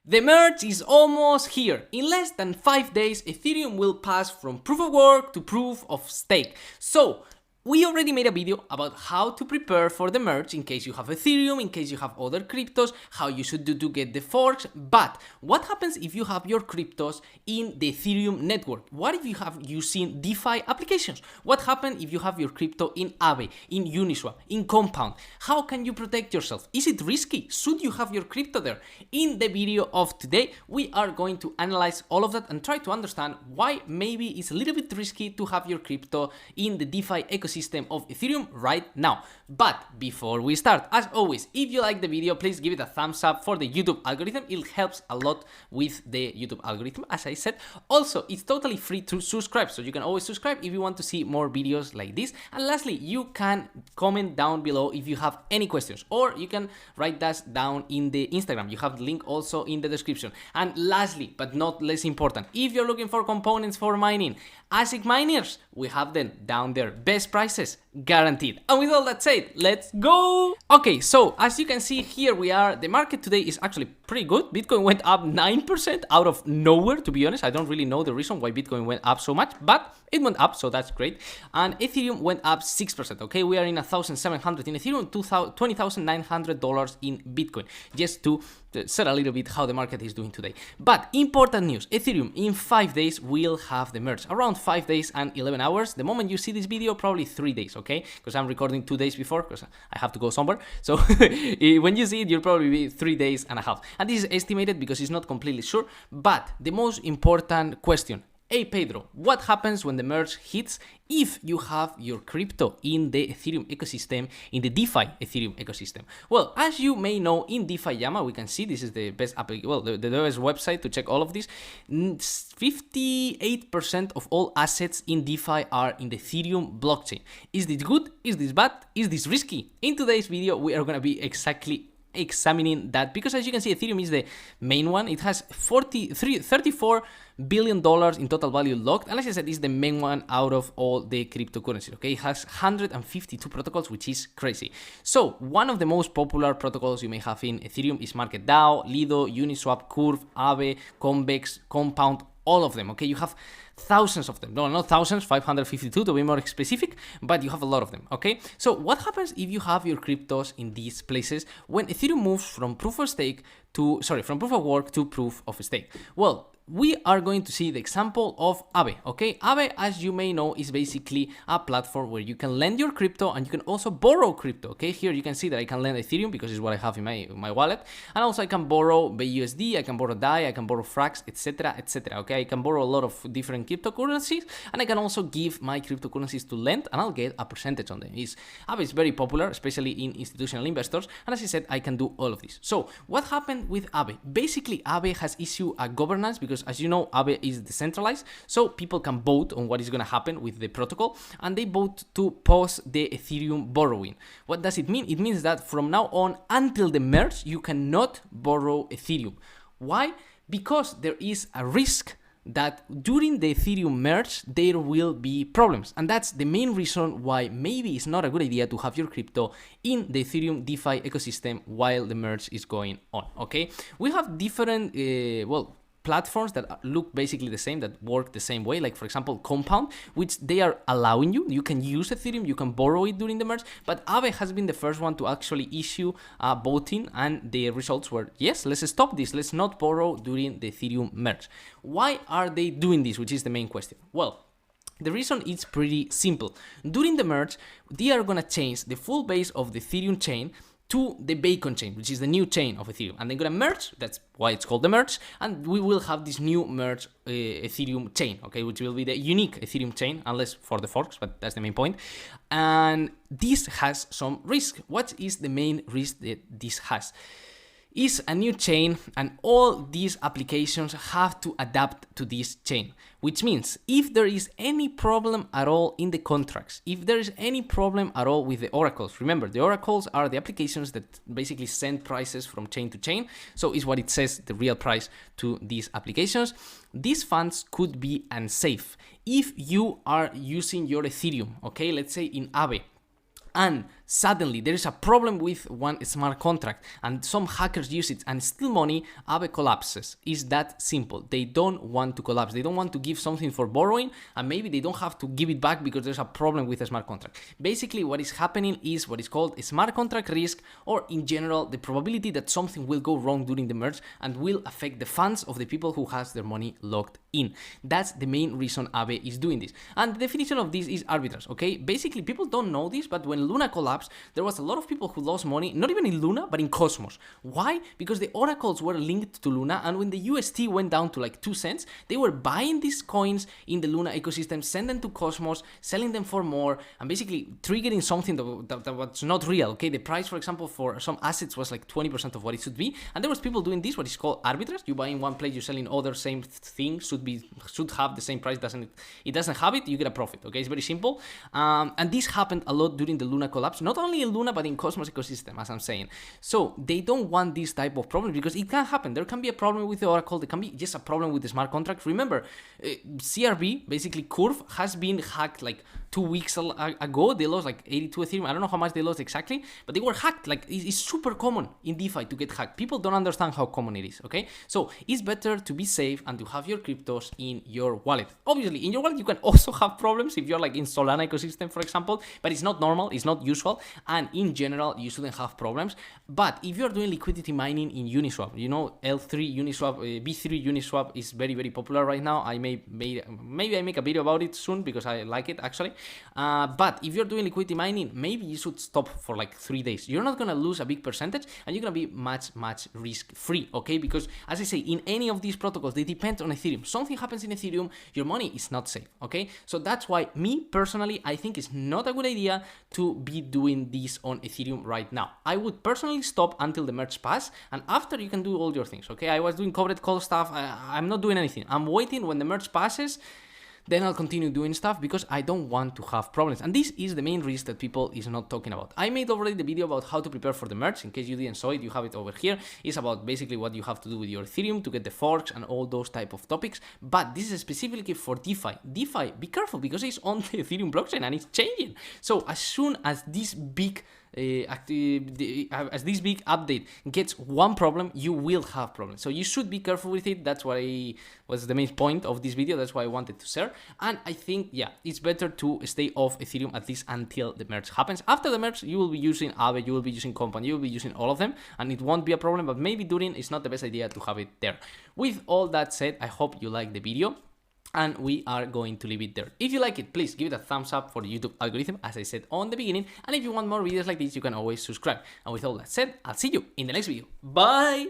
The merge is almost here. In less than 5 days, Ethereum will pass from proof of work to proof of stake. So, we already made a video about how to prepare for the merge in case you have Ethereum, in case you have other cryptos, how you should do to get the forks. But what happens if you have your cryptos in the Ethereum network? What if you have using DeFi applications? What happens if you have your crypto in Aave, in Uniswap, in Compound? How can you protect yourself? Is it risky? Should you have your crypto there? In the video of today, we are going to analyze all of that and try to understand why maybe it's a little bit risky to have your crypto in the DeFi ecosystem of Ethereum right now. But before we start, as always, if you like the video, please give it a thumbs up for the YouTube algorithm. It helps a lot with the YouTube algorithm, as I said. Also, it's totally free to subscribe, so you can always subscribe if you want to see more videos like this. And lastly, you can comment down below if you have any questions, or you can write that down in the Instagram. You have the link also in the description. And lastly, but not less important, if you're looking for components for mining, ASIC miners, we have them down there. Best prices guaranteed. And with all that said, let's go. Okay, so as you can see, here we are. The market today is actually pretty good. Bitcoin went up 9% out of nowhere, to be honest. I don't really know the reason why Bitcoin went up so much, but it went up, so that's great. And Ethereum went up 6%. Okay, we are in 1,700 in Ethereum, $20,900 in Bitcoin, just to set a little bit how the market is doing today. But important news, Ethereum in 5 days will have the merge, around 5 days and 11 hours. The moment you see this video, probably 3 days, okay? Because I'm recording 2 days before, because I have to go somewhere. So when you see it, you'll probably be 3 days and a half. And this is estimated because it's not completely sure. But the most important question, hey Pedro, what happens when the merge hits if you have your crypto in the Ethereum ecosystem, in the DeFi Ethereum ecosystem? Well, as you may know, in DeFi Llama, we can see this is the best the best website to check all of this. 58% of all assets in DeFi are in the Ethereum blockchain. Is this good? Is this bad? Is this risky? In today's video, we are going to be exactly examining that, because as you can see, Ethereum is the main one. It has $34 billion in total value locked, and as I said, it's the main one out of all the cryptocurrencies. Okay, it has 152 protocols, which is crazy. So one of the most popular protocols you may have in Ethereum is MarketDAO, Lido, Uniswap, Curve, Aave, Convex, Compound, all of them. Okay, you have thousands of them. No, not thousands, 552 to be more specific, but you have a lot of them. Okay, so what happens if you have your cryptos in these places when Ethereum moves from proof of work to proof of stake? Well, we are going to see the example of Aave. Okay, Aave, as you may know, is basically a platform where you can lend your crypto and you can also borrow crypto. Okay, here you can see that I can lend Ethereum because it's what I have in my wallet, and also I can borrow BUSD, I can borrow DAI, I can borrow Frax, etc., etc. Okay, I can borrow a lot of different cryptocurrencies, and I can also give my cryptocurrencies to lend, and I'll get a percentage on them. Aave is very popular, especially in institutional investors, and as I said, I can do all of this. So what happened with Aave? Basically, Aave has issued a governance because, as you know, Aave is decentralized, so people can vote on what is going to happen with the protocol, and they vote to pause the Ethereum borrowing. What does it mean? It means that from now on until the merge, you cannot borrow Ethereum. Why? Because there is a risk that during the Ethereum merge, there will be problems. And that's the main reason why maybe it's not a good idea to have your crypto in the Ethereum DeFi ecosystem while the merge is going on, okay? We have different, platforms that look basically the same, that work the same way, like for example Compound, which they are allowing you can use Ethereum, you can borrow it during the merge, but Aave has been the first one to actually issue voting, and the results were, yes, let's stop this, let's not borrow during the Ethereum merge. Why are they doing this, which is the main question? Well, the reason is pretty simple. During the merge, they are gonna change the full base of the Ethereum chain to the Bacon chain, which is the new chain of Ethereum, and they're gonna merge. That's why it's called the merge, and we will have this new merge Ethereum chain, okay, which will be the unique Ethereum chain, unless for the forks, but that's the main point. And this has some risk. What is the main risk that this has? Is a new chain, and all these applications have to adapt to this chain, which means if there is any problem at all in the contracts, if there is any problem at all with the oracles, remember the oracles are the applications that basically send prices from chain to chain, so is what it says, the real price to these applications. These funds could be unsafe if you are using your Ethereum, okay, let's say in Aave, and suddenly there is a problem with one smart contract and some hackers use it and steal money, Aave collapses. It's that simple. They don't want to collapse. They don't want to give something for borrowing, and maybe they don't have to give it back because there's a problem with a smart contract. Basically, what is happening is what is called a smart contract risk, or in general, the probability that something will go wrong during the merge and will affect the funds of the people who has their money locked in. That's the main reason Aave is doing this. And the definition of this is arbitrage, okay? Basically, people don't know this, but when Luna collapsed, there was a lot of people who lost money, not even in Luna, but in Cosmos. Why? Because the oracles were linked to Luna, and when the UST went down to like 2 cents, they were buying these coins in the Luna ecosystem, send them to Cosmos, selling them for more, and basically triggering something that was not real, okay? The price, for example, for some assets was like 20% of what it should be, and there was people doing this, what is called arbitrage. You buy in one place, you sell in other, same thing, should have the same price, it doesn't have it, you get a profit, okay? It's very simple. And this happened a lot during the Luna collapse, not only in Luna, but in Cosmos ecosystem, as I'm saying. So they don't want this type of problem because it can happen. There can be a problem with the Oracle, there can be just a problem with the smart contract. Remember, CRB, basically Curve, has been hacked like 2 weeks ago. They lost like 82 Ethereum. I don't know how much they lost exactly, but they were hacked. Like, it's super common in DeFi to get hacked. People don't understand how common it is, okay? So it's better to be safe and to have your cryptos in your wallet. Obviously, in your wallet, you can also have problems if you're like in Solana ecosystem, for example, but it's not normal, it's not usual, and in general, you shouldn't have problems. But if you're doing liquidity mining in Uniswap, you know, L3 Uniswap, B3 Uniswap is very, very popular right now. Maybe I make a video about it soon because I like it actually. But if you're doing liquidity mining, maybe you should stop for like 3 days. You're not gonna lose a big percentage, and you're gonna be much risk free, okay? Because as I say, in any of these protocols, they depend on Ethereum. Something happens in Ethereum, your money is not safe, okay? So that's why me personally, I think it's not a good idea to be doing this on Ethereum right now. I would personally stop until the merge pass, and after you can do all your things, okay? I was doing covered call stuff. I'm not doing anything. I'm waiting when the merge passes. Then I'll continue doing stuff because I don't want to have problems. And this is the main risk that people is not talking about. I made already the video about how to prepare for the merge. In case you didn't saw it, you have it over here. It's about basically what you have to do with your Ethereum to get the forks and all those type of topics. But this is specifically for DeFi. DeFi, be careful because it's on the Ethereum blockchain and it's changing. So as soon as this big update gets one problem, you will have problems. So you should be careful with it. That's why was the main point of this video. That's why I wanted to share. And I think, yeah, it's better to stay off Ethereum at least until the merge happens. After the merge, you will be using Aave, you will be using Compound, you will be using all of them, and it won't be a problem. But maybe during, it's not the best idea to have it there. With all that said, I hope you like the video, and we are going to leave it there. If you like it, please give it a thumbs up for the YouTube algorithm, as I said on the beginning. And if you want more videos like this, you can always subscribe. And with all that said, I'll see you in the next video. Bye!